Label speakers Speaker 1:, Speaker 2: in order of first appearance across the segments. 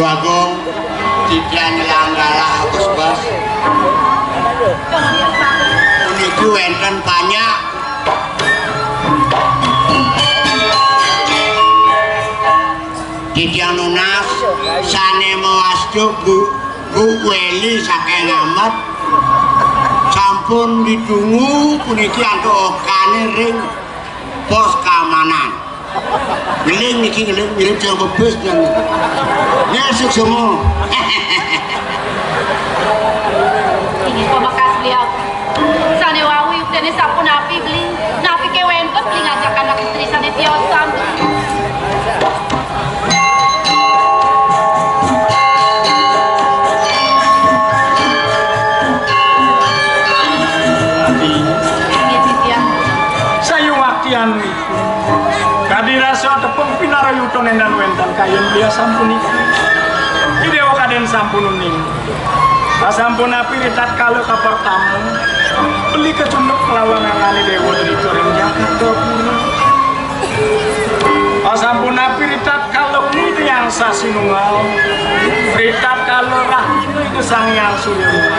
Speaker 1: Agung titian langgala bos bos menuju enten banyak titian lunas sane mewasdu bu weli saking amat sampun didungu puniki antuk okane ring pos keamanan ngeling niki ngeling jangan bebas dan nyesuk semua
Speaker 2: ini pemakas beliau sane wawi uktene sampun api beli napi kewen kok beli ngajak anak istri sane tiosan
Speaker 3: kadirasa tepung pinarayuto nendan wentan kayen dia sampun iki dewa kaden sampun uning sampun api ritat kalau kapar tamu beli kecunduk lawan angane dewa dari coreng Jakarta pura sampun api ritat kalau ini yang sasinungal ritat kalau rahinu itu sang yang sulir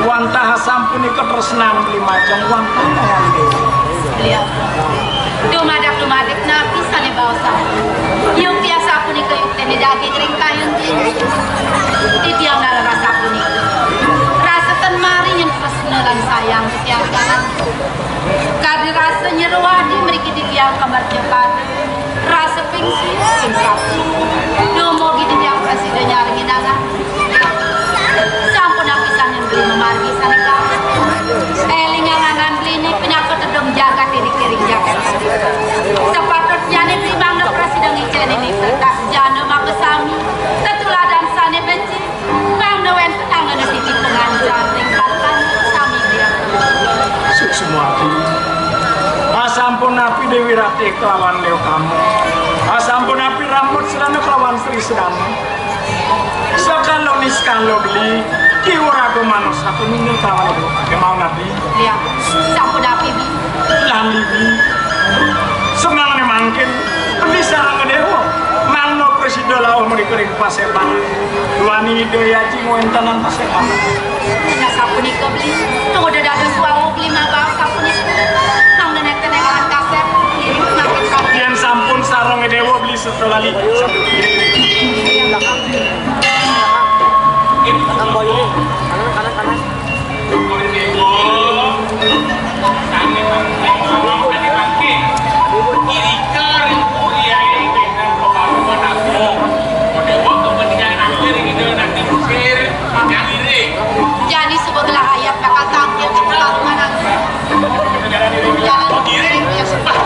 Speaker 3: wantah sampun ikut resnam beli macam wantah yang dewa
Speaker 2: beliau dumadak napi sane bawsa yung biasa pun ikaw yung tinidagi ring kayong titiang na rasa pun ikaw rasa tan mari yung personalan sayang titiang kanan kadi rasa nyerwadi mereka titiang kamar cepat rasa pingsi domo gitu tiang presiden nyari ginangan sampun napisan yang beli memargi sane kau lingangan beli ini penyakit dong jaga tirik-tirik jaga sepatutnya nih beli bangga presiden ijen ini serta jana makasami tetuladan sane benci bangga wen penangan titi penganjar tingkatan sami dia
Speaker 3: semua asampun napi Dewi Rati kelawan leo kamu asampun napi rambut selana kelawan Sri Sedana sekalo nis kalau beli kiwarago manus aku minum kawan itu ada mau nabi
Speaker 2: lihat sampun napi bi
Speaker 3: lami bi senang nih mungkin beli sarang dewa mangno presiden lau mau dikering pasepan wani doyaji ngwentanan pasepan
Speaker 2: na sampun ika beli tunggu dada suara beli mabau sampun ika nang nenek tenengan kaset makin sampun
Speaker 3: yang sampun sarang dewa beli setelah li
Speaker 4: Kanan boy ini, kanan.
Speaker 2: Jadi sebelah ayat bakal tampil ke pulau mana? Jalan kiri ya sudah.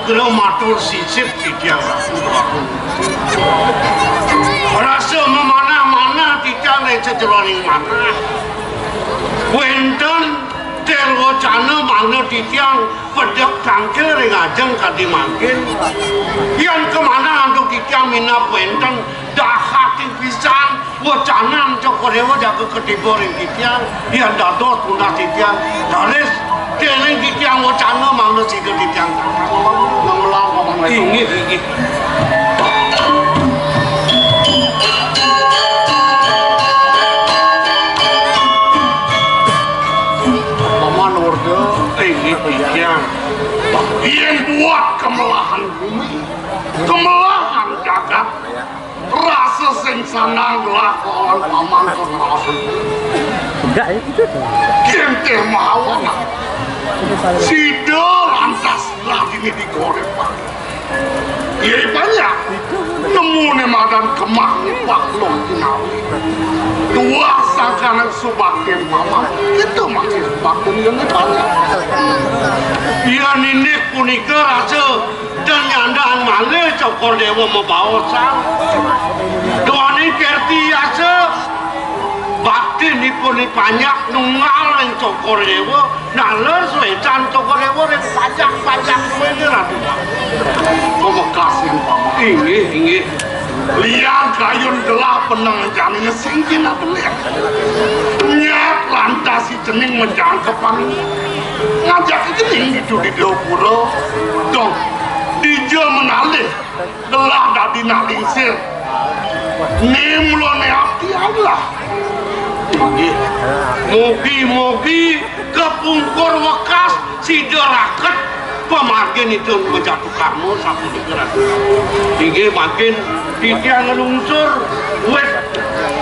Speaker 1: Kalau matur sisip tidak rasa memana-mana tidak lecet-celoning mana wenten terwacana mana titiang pedek tangkil ringajeng kadi makin yang kemana untuk titiang minap wenten dah hati pisan wacana untuk korewa jaga ketiba ring titiang yang dato tunda titiang daris Keling titiang wacana mana sih ke titiang ngemelang tinggi. Paman warga tinggi titiang. Yang buat kemelahan bumi, kemelahan jagat. Rasa sing sanang lah kawan paman kemelahan. Enggak ya gitu. Kentir mahawana. Sido lantas lagi nih digoreng pak. Iya banyak. Nemu nih madan kemang pak lo kinawi. Dua sangkanan subakin mama itu masih subakin yang banyak. Iya ninik punika rasa dan nyandaan malih cokor dewa membawa sang. Doani kerti asa. Bakti ni pun ni banyak nungal yang cokor dewa, nalar suecan cokor dewa yang pajak mana ratu. Pemekasin ingi liang kayun gelap penang jamin singkin apa liang. Nyat lantas si cening menjangkepan ngajak cening itu di Dopuro, dong dijel menalih gelap dadi nalingsir. Nimlo ne abdi Allah. Mugi kepungkur wekas si deraket pemargin itu menjatuh kamu satu digerak. Tinggi makin titiang ngelungsur wet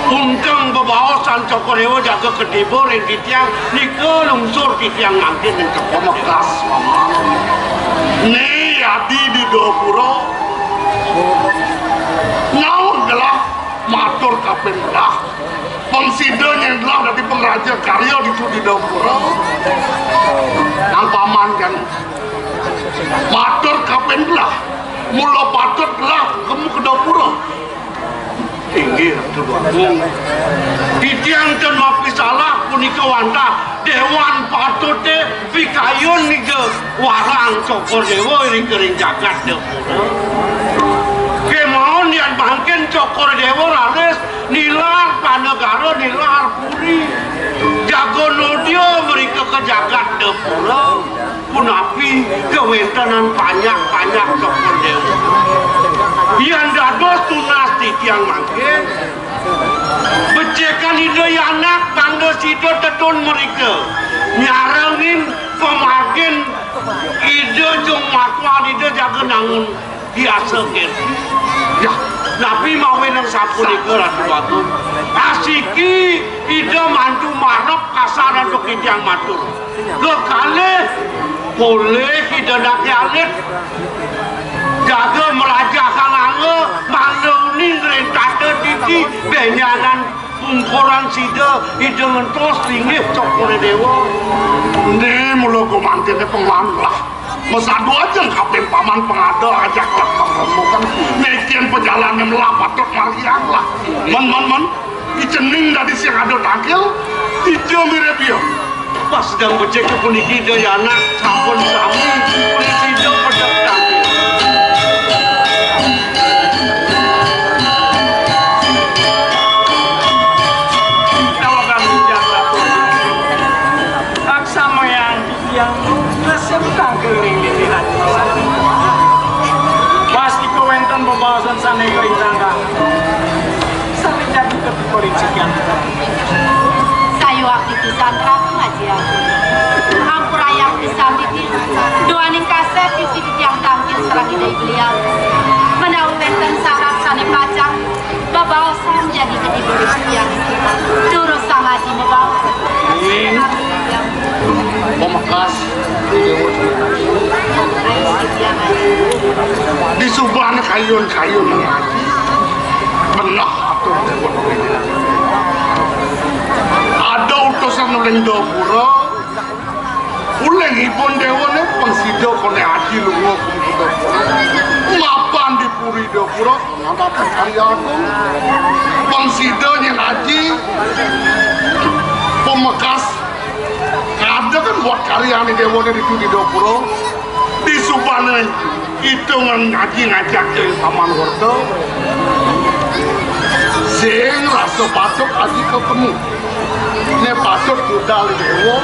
Speaker 1: untung bebawasan cokorewo jaga kedibur yang titiang nika lungsur titiang makin yang pemekas mama. Nih adi di Dopuro naun gelah matur kapen belah. Pengsidon yang telah dari pengraja karya di Dopuro nang paman kan matur kapen belah mula patut belah kamu ke Dopuro tinggi tu doang titiang dan mapi salah punika wanta dewan patut de pikayun nika warang cokor dewa ring jagat Dopuro kemauan yang bangkin cokor dewa laris nilar panegara nilar puri jago nodio mereka ke jagat Dopuro punapi kewentanan banyak cokor dewa yang dados tunas titiang makin becekan ide anak tangga sido tetun mereka nyarangin pemakin ide jong matwa ide jaga nangun biasa kerti ya Nabi mawen yang sapu nika ratu batu asiki ide mantu marap kasaran untuk yang matur lekale boleh ide nak alit jaga merajakan angga maluni ngerentata titi benyanan pungkuran sida ide ngentos tinggi cokore dewa ini mula kumantinnya penglawan lah mesadu aja kapten paman pengada ajak lah kamu kan mekian perjalanan melapatot maliang lah man icening dari siang ada takil ide mirip ya pas sedang becek ke puniki ide ya anak sampun sami polisi ide pedek takil pasti kewentan pembahasan sana ke Indangga sampai jadi kepolisian
Speaker 2: sayu aktivisan rapi ngaji aku ampura yang pisan titi doaning kaset titi yang tampil serang ide beliau menawi wenten sarap sane pacang babaosan jadi kepolisian turut sangaji membawa
Speaker 1: pemekas di Subhan kayun ngaji benar atur dewan ada utusan oleh Dopuro uleng ipun dewan pengsido kone haji lungo kumpudo mapan di puri Dopuro ada karya agung pengsido yang haji pemekas ada kan buat karya nih dewan di Dopuro di Subhan itu ngaji ngajak ke Taman Wortel sing rasa patut aji ketemu ini patut budal dewa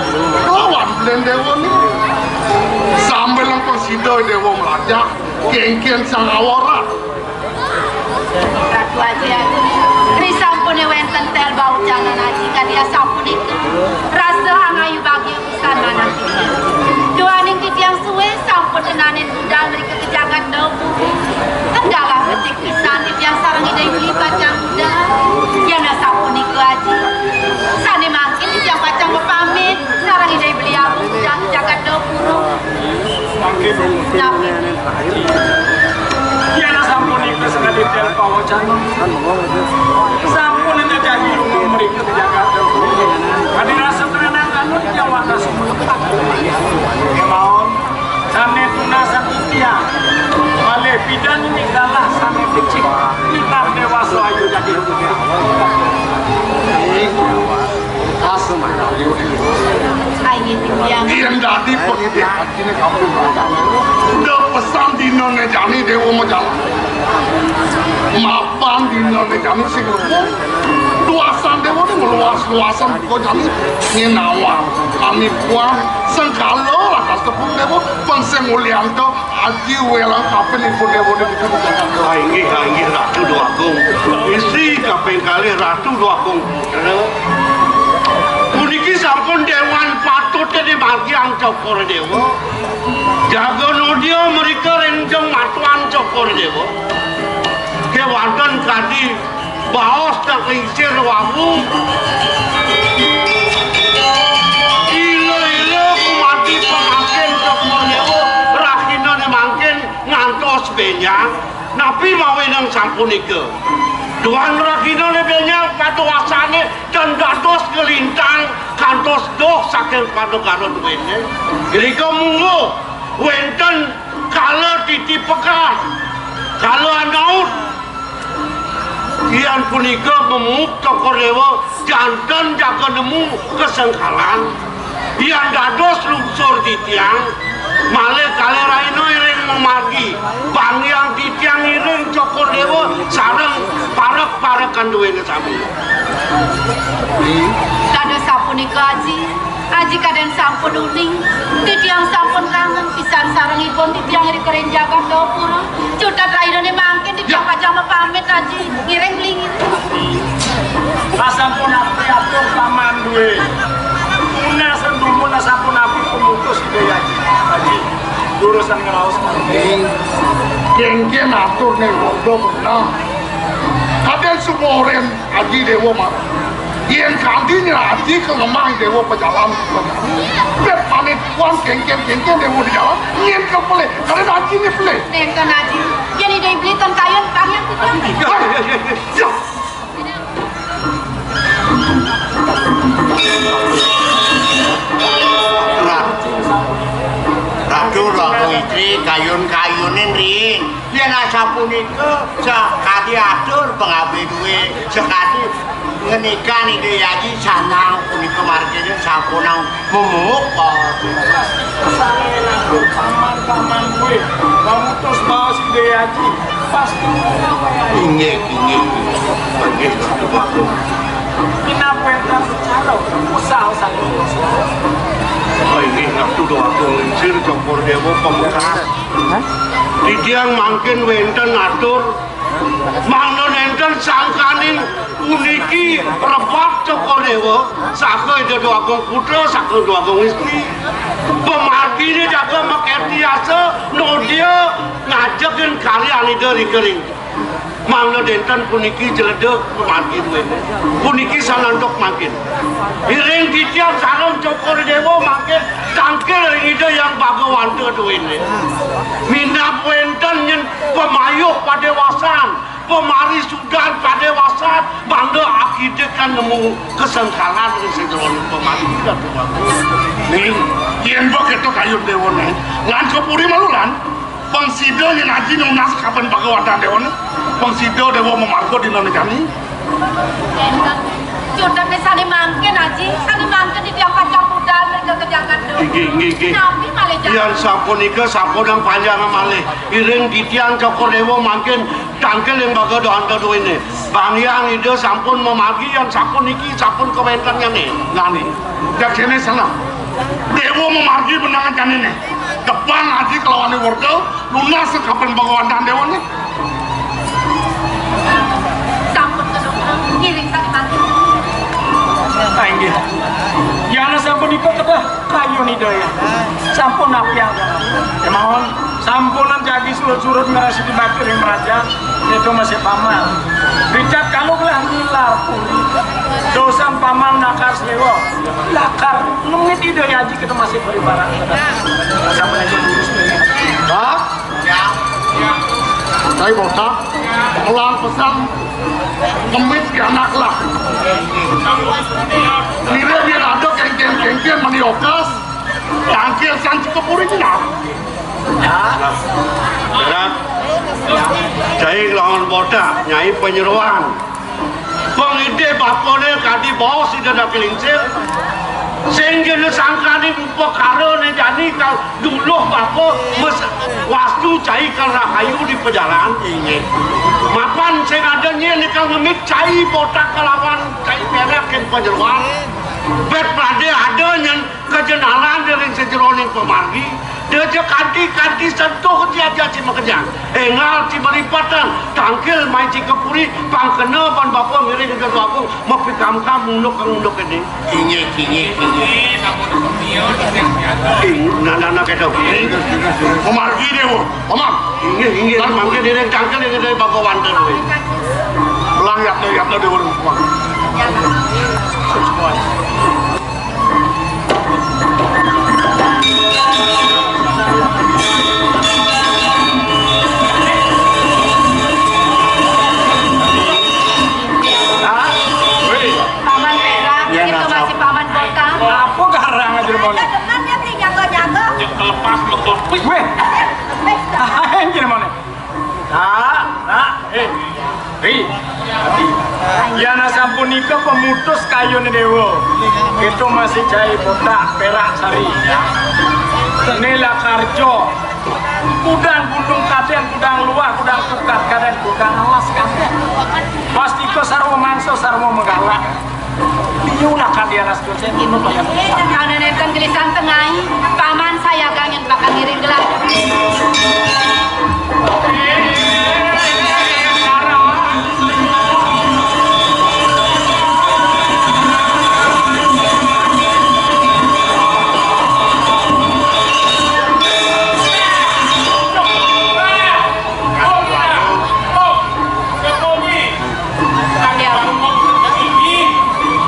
Speaker 1: lawan belen dewa nih sambil langkah sido dewa melajak kengkian sang awara
Speaker 2: ratu aja ini sampune wenten tel bau jangan aji kan dia sampun itu rasa hangayu bagi urusan mana doaning yang suwe sampun tenanin budal mereka kejagat Dopuro kendala ketik pisan yang sarang ide beli bacang budal yang na sampun itu aji sane makin yang bacang berpamit sarang ide beli aku budal kejagat Dopuro
Speaker 3: makin
Speaker 2: Napi.
Speaker 3: Yana sampun iku sengaja detail pawacan. Sampun ente jadi rumah mereka di Jakarta. Kadi rasa tenang kan Jawa semua. Kemaon sane tunasa itia. Wale bidan ini kalah sane kecil. Kita dewasa ayo jadi rumah.
Speaker 2: Ayo tiang.
Speaker 1: Yang jadi pengidikan ini kamu udah pesan di nona jani dewa mau jalan mapan di nona jani sih luasan dewa ini luasan kok jani ini nawar kami kuang sengkalo lah kas tepung dewa pensemulian to aji welang kapan ibu dewa ini kita Haingi ratu dua kong isi kapan kali ratu dua kong Puniki sampun dewan patut di bagian cokor dewa. Jaga nodio mereka renjeng matuan cokor dewa. Kewantan kadi baos tak lingsir wabu. Ilo kumati pemakin cokor dewa. Rakina ni mangkin ngantos benyak. Napi mawinang sampun ike. Tuhan rakina ni benyak patuasane dan dados gelintang kantos doh saking padu-kado duwene. Jadi kamu wenten kalau titi pekat kalau anaut ian punika memuk tokor dewa jantan jaga nemu kesengkalan ian dados lungsur titiang male kali raino iring memagi bang yang titiang iring cokor dewa sarang parak-parakan duwene sami
Speaker 2: Kada sampun iku Aji kaden sampun uning titiang sampun kangen pisan sareng ipun titiang iri keren jagat dapur cutat rainone mangkin titiang pajama pamit Aji ngiring lingin
Speaker 3: Sampun atur paman duwe. Una sendumun sampun api pemutus ide Haji. Urusan ngelaos
Speaker 1: Geng-geng atur nih bodoh benar. Kadang semua orang Haji Dewa mah. Yang kandinya Haji ke lemah Dewa pejalan. Biar panik kuan geng-geng Dewa di jalan. Yang ke pelai. Karena Haji ini pelai.
Speaker 2: Nengkan Aji yang ide beli ton kayon panggil titiang
Speaker 5: Ratu laku istri kayun-kayunin rin yen sapunika sekadi atur pengabe duwe sekadi ngenikah ide Haji sanang punika margine sapunang memuk
Speaker 3: paman gue kamu terus bawa si ide Haji pasti
Speaker 1: Inge. Panggil satu waktu.
Speaker 3: kenapa yang cara usaha
Speaker 1: Oh ini waktu doa kongsir cokor dewa pemukas. Didiang mangkin wenten atur. Mangno nenten sangkaning uniki rebat cokor dewa. Saka itu doa kong putra, saka doa kong istri. Pemargi ini jaga maketi asa. No dia ngajakin kalian itu rikering. Mangno denten puniki jeledek pemargi duwene. Puniki sanandok makin. Iring titiang sarang cokor dewa makin tangkil ide yang bagawanta duwene. Minap wenten yen pemayuh padewasan, pemari sudan padewasan, bangga akidah kan nemu kesengkalan dengan sejeron pemari sudan nih, yen begitu kayun dewa nih, lan kepuri malu lan. Pangsido yang Haji nunas kapan bagawanta dewa nih? Pangsido dewa memargo di nona kami.
Speaker 2: Nengkan cutat sani mangkin Aji sani mangkin titiang pajang budal mereka ke Jakarta
Speaker 1: Gigi.
Speaker 2: Nabi malih
Speaker 1: Yang sampun ika sampun yang panjang malih. Iring titiang cokor dewa makin tangkel yang baga doan kedua ini. Bang yang ide sampun memagi yang sampun iki sampun komentarnya nih. Nani. Jak sini sana. Dewa memagi benangan kan ini. Depan Haji kelawan warga lunas kapan bagawanta dewa nih.
Speaker 2: sampun ke dokter ngiring sani mangkin
Speaker 3: Inggih. Yana sampun ikut kedah kayu nih daya. Sampun api yang mohon sampunan jadi surut-surut ngerasi di bakir yang meraja itu masih paman. Richard kalau belah nilar puri dosan paman nakar sewa lakar nungit ide Haji kita masih beribarat. Sampai aja lurus nih.
Speaker 1: Pak,
Speaker 5: Ya.
Speaker 1: saya botak, pelang pesan, ngemit ke anak lah. Nire biar ada kengkeng maniokas, tangkil sanci kepurinya. Berat, saya lawan botak, nyai penyeruan. Pengide bapone kadi bos tidak ada kelincir. Sehingga sangkani upakara ni jadi kal dulu bapa wastu cai kal rahayu di perjalanan ini. Mapan sing adanya ni kal ngemit cai botak kalawan cai perak ken penjeruan. Bet pada adanya kejenalan dari sejeroning pemargi. Dia kanti sentuh dia cima kejang. Engal cima ripatan tangkil mai cikepuri pangkena ban bapa ngiri ke aku mapi kam munduk ini. Kinye. Nana kata. Pemargi dia wo. Omam. Inge kan mangke dia tangkil dari bapa wanter. Pelang yapna dia wo.
Speaker 2: Paman Perak, itu masih paman botak.
Speaker 3: Apa garang aja mau nih?
Speaker 2: Dengannya beli jago-jago.
Speaker 1: Lepas betul.
Speaker 3: Weh, yang gini mau nih? Yana sampunika pemutus kayu nih dewo. Itu masih cai botak perak sari. Nela karjo. Kudang gunung kaden, kudang luar, kudang tukat kaden, kudang alas kaden. Pasti ko sarwo mangso sarwo megalak. Diulah kadianas dosen ini banyak.
Speaker 2: Karena nenten gelisan tengah, paman saya kangen bakal ngiring gelas.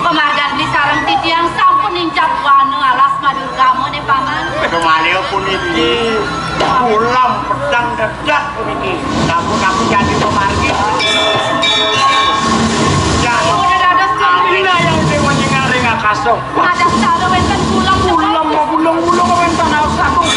Speaker 2: Pemargan beli sarang titiang sampun nincap wana alas madur kamu nih paman.
Speaker 5: Kemana pun ini pulang pedang dedak ini. Namun jadi pemargi.
Speaker 2: Udah ada
Speaker 3: Ina yang dewa nyengari ngakasong.
Speaker 2: ada salo wenten pulang
Speaker 3: Pulang mau pulang mau mentang aku.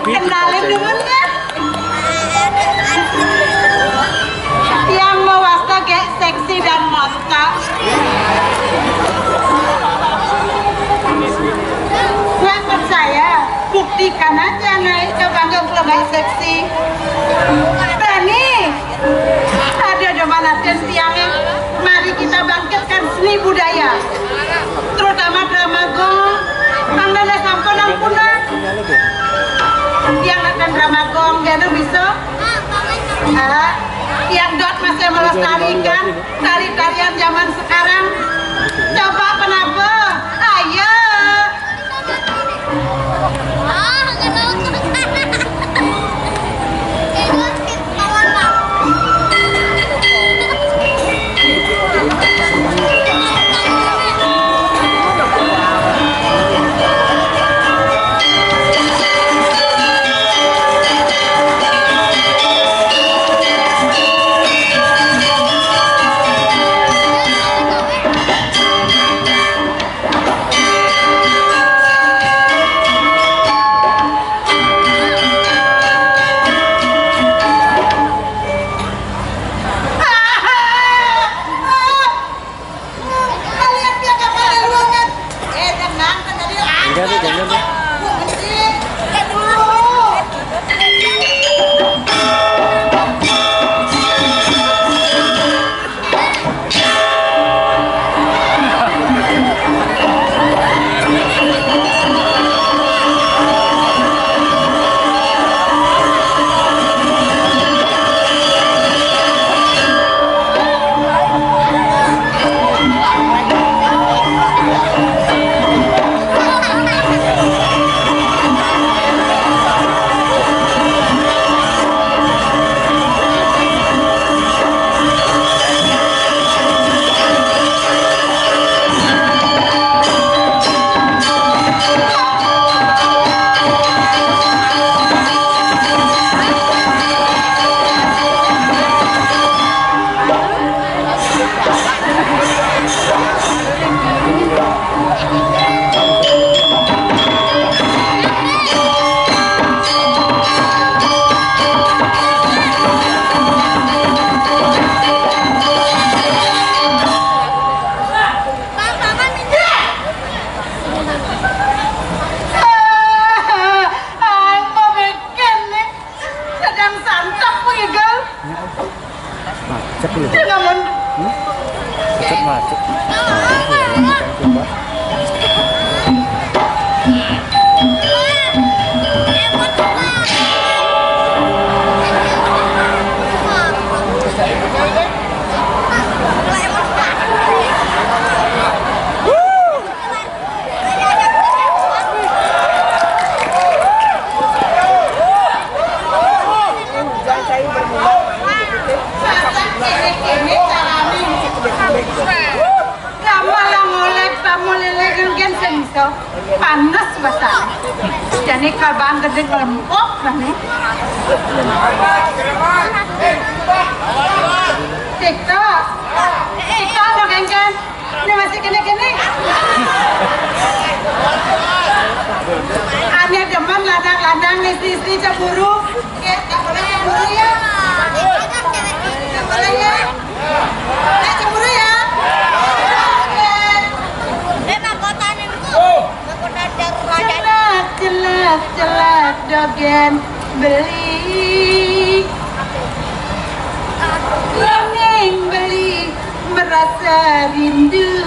Speaker 2: Kenalin temennya. Yang mewasta kayak seksi dan montok. Nggak percaya?
Speaker 6: Buktikan aja naik ke panggung lebah seksi. Berani. Ada zaman latihan siangnya. Mari kita bangkitkan seni budaya. Terutama drama gong. Tandanya sampun ampuna. Yang akan drama gong gana bisa. Yang dot masih melestarikan tari-tarian zaman sekarang. Coba kenapa? Ayo. Panas basah. Jadi kabang gede kelempok nih. TikTok. TikTok lo kan? Ini masih kene-kene. Aneh demen ladang-ladang istri-istri cemburu. Tak boleh cemburu ya. Tak boleh ya. Tak cemburu ya. Celak dogen beli Kuning beli merasa rindu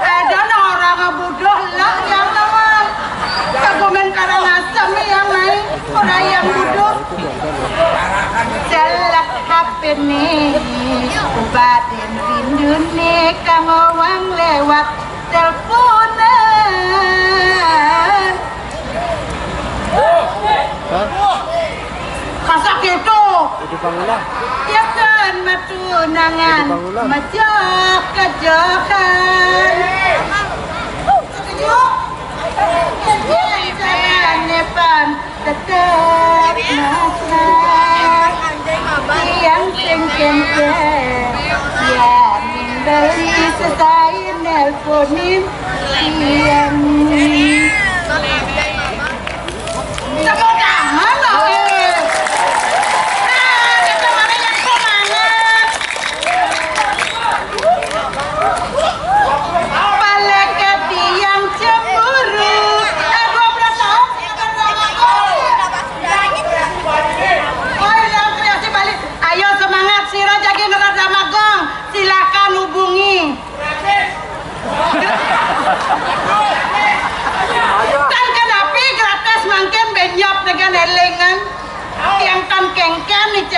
Speaker 6: ada orang bodoh lah yang lawan kebumen karang asam yang lain orang yang bodoh celak HP nih batin rindu nih kamu wang lewat teleponan kasak itu ya kan matunangan majak kejokan jalan depan tetap masak yang ceng-ceng ya beli selesai nelponin yang tepuk tangan loh itu mana yang semangat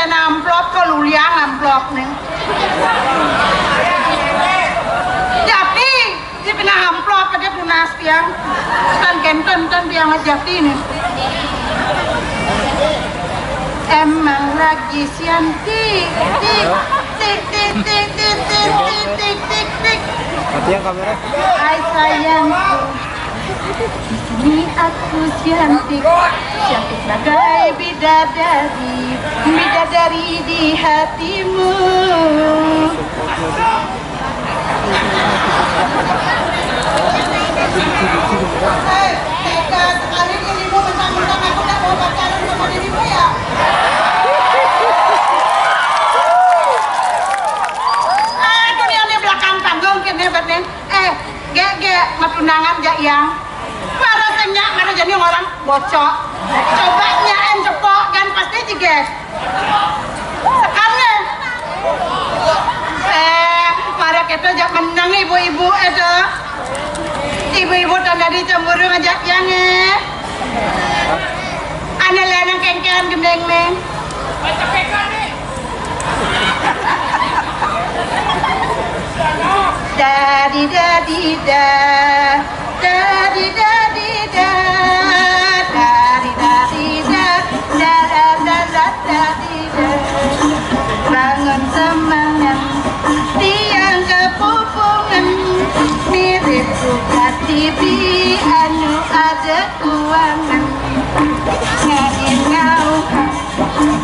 Speaker 6: pian amplop ke luliang amplop nih. Jadi si pina amplop pada tunas tiang tan kenten tan tiang ngejati nih. Emang lagi sianti tik tik tik tik tik tik tik tik tik tik.
Speaker 4: Mati yang kamera.
Speaker 6: Hai sayangku, ini aku cantik, cantik bagai bidadari, bidadari di hatimu. Tega sekali dirimu mentang-mentang aku tak mau pacaran sama dirimu ya. Dunia ini belakang panggung kini batin. Gek matunangan jak yang marah senyak marah jadi orang bocok coba nyaen cepok kan pasti juga sekarang marah kita jak menang ibu-ibu itu ibu-ibu tanda di cemburu ngajak yang ane lenang kengkean gendeng neng Daddy daddy da daddy daddy da daddy daddy da da da da da daddy da bangun semangat tiang kepupungan mirip buka TV anu ada uangan ngain ngau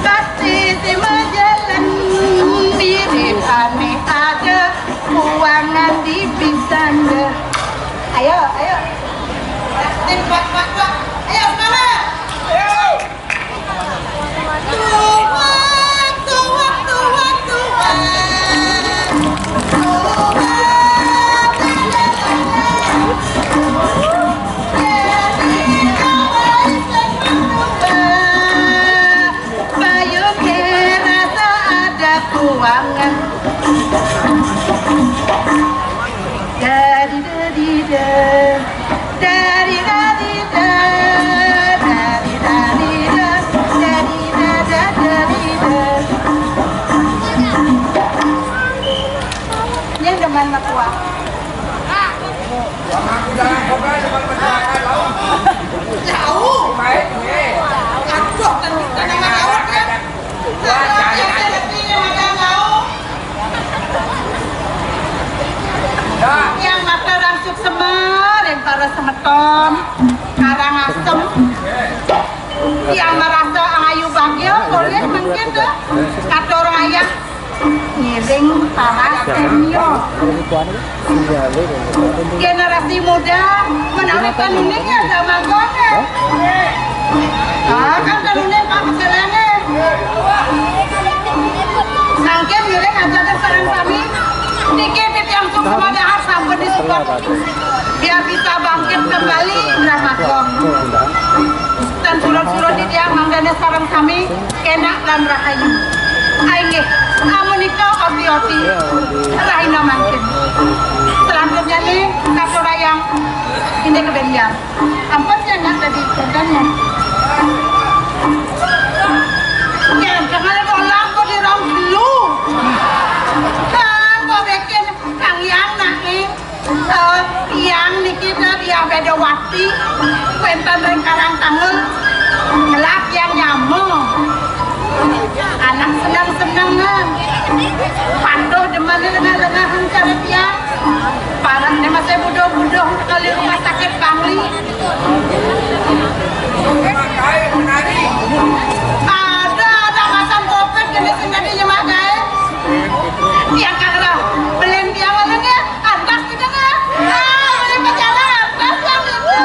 Speaker 6: pasti si majalan mirip aneh ada uangan di pisangga. Ayo, ayo. Tim kuat. Ayo semangat. Ayo. Bayu kerasa ada uangan. Daddy daddy da daddy daddy da daddy daddy da daddy da da daddy da yang deman matua jauh aduh tenang laut kan yang mata rangsuk semar yang para semeton karang asem yang merasa ayu bagil boleh mungkin tuh kata orang ayah ngiring para senior generasi muda menarik kanunnya sama gone kan kanunnya pak keselene sangkin ngiring aja dan sarang kami dikit yang semua dahar sampai di support biar bisa bangkit kembali Dramakong dan surat-surat di tiang manggane sarang kami enak dan rahayu aingih kamu nikah oti-oti rahina mangkin selanjutnya nih kata rayang ini kebendian ampun ya nggak tadi contohnya jangan jangan orang kok di rong dulu bikin kang yang naik yang nikita dia beda waktu pentan dari karang tanggal gelap yang nyamuk anak senang-senangan pandoh deman dengan cara dia parah nih masih budoh-budoh kali rumah sakit Bangli ada macam covid jenis tadi nyemakai yang kagak belen dia malahnya atas kita nggak boleh berjalan atas yang itu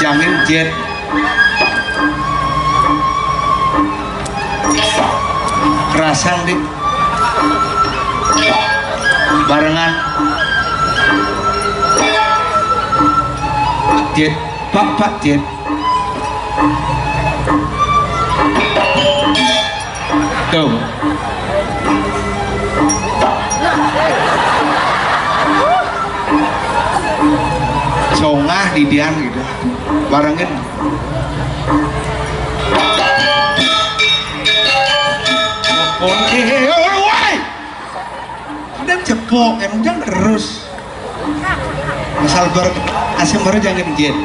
Speaker 7: jangan jet kerasan dik barengan jet pak jet tuh songah di dian gitu barengin dan cepok emang jangan terus asal asal baru jangan jen